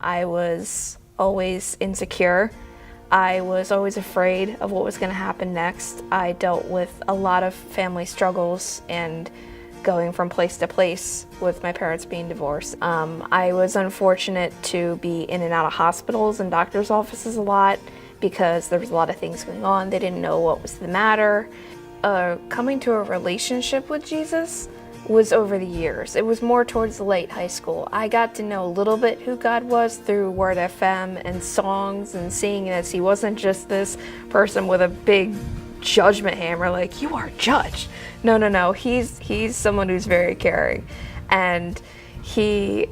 I was always insecure. I was always afraid of what was going to happen next. I dealt with a lot of family struggles and going from place to place with my parents being divorced. I was unfortunate to be in and out of hospitals and doctor's offices a lot because there was a lot of things going on. They didn't know what was the matter. Coming to a relationship with Jesus was over the years. It was more towards late high school. I got to know a little bit who God was through Word FM and songs and seeing as he wasn't just this person with a big judgment hammer like, you are judged. No. He's someone who's very caring. And I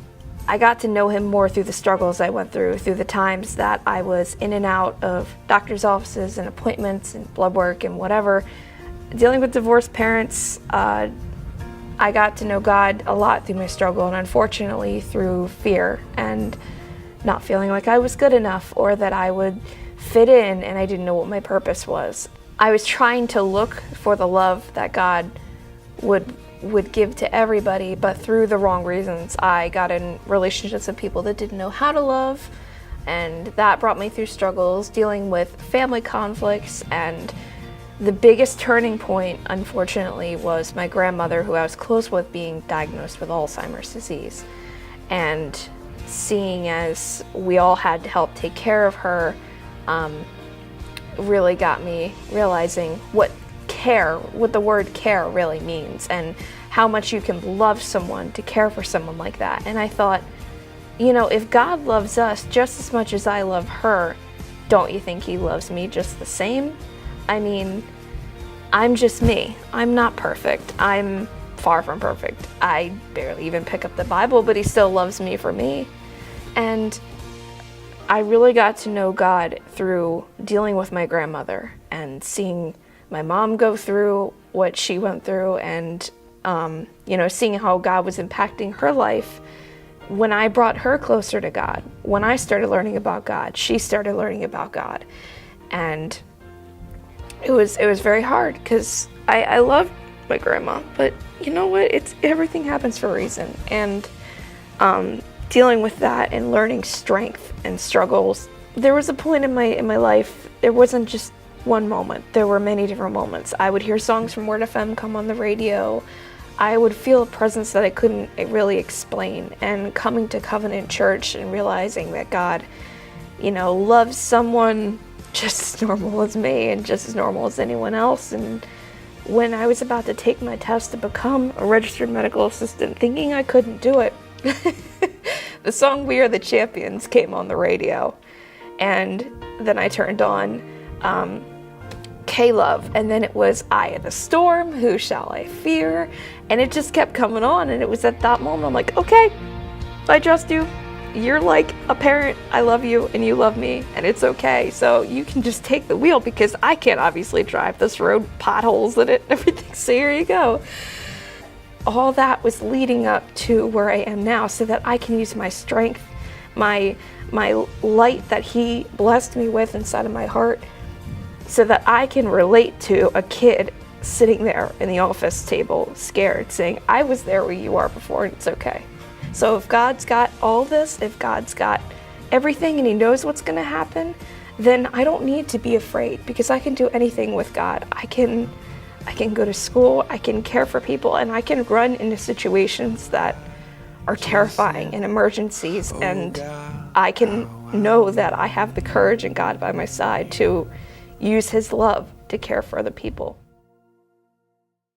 got to know him more through the struggles I went through the times that I was in and out of doctor's offices and appointments and blood work and whatever. Dealing with divorced parents, I got to know God a lot through my struggle, and unfortunately through fear and not feeling like I was good enough or that I would fit in, and I didn't know what my purpose was. I was trying to look for the love that God would give to everybody, but through the wrong reasons. I got in relationships with people that didn't know how to love, and that brought me through struggles, dealing with family conflicts. And the biggest turning point, unfortunately, was my grandmother, who I was close with, being diagnosed with Alzheimer's disease. And seeing as we all had to help take care of her, really got me realizing what the word care really means, and how much you can love someone to care for someone like that. And I thought, if God loves us just as much as I love her, don't you think he loves me just the same? I mean, I'm just me. I'm not perfect. I'm far from perfect. I barely even pick up the Bible, but he still loves me for me. And I really got to know God through dealing with my grandmother and seeing my mom go through what she went through, and seeing how God was impacting her life. When I brought her closer to God, when I started learning about God, she started learning about God. And it was very hard because I loved my grandma, but you know what? Everything happens for a reason. And dealing with that and learning strength and struggles, there was a point in my life. It wasn't just one moment. There were many different moments. I would hear songs from Word FM come on the radio. I would feel a presence that I couldn't really explain. And coming to Covenant Church and realizing that God, loves someone just as normal as me and just as normal as anyone else. And when I was about to take my test to become a registered medical assistant, thinking I couldn't do it, the song We Are the Champions came on the radio. And then I turned on K-Love, and then it was Eye of the Storm, Who Shall I Fear? And it just kept coming on, and it was at that moment I'm like, okay, I trust you. You're like a parent. I love you and you love me, and it's okay. So you can just take the wheel, because I can't obviously drive this road, potholes in it and everything. So here you go. All that was leading up to where I am now, so that I can use my strength, my light that he blessed me with inside of my heart, so that I can relate to a kid sitting there in the office table, scared, saying, I was there where you are before, and it's okay. So if God's got all this, if God's got everything and he knows what's going to happen, then I don't need to be afraid, because I can do anything with God. I can go to school, I can care for people, and I can run into situations that are terrifying and emergencies, and I can know that I have the courage and God by my side to use his love to care for other people.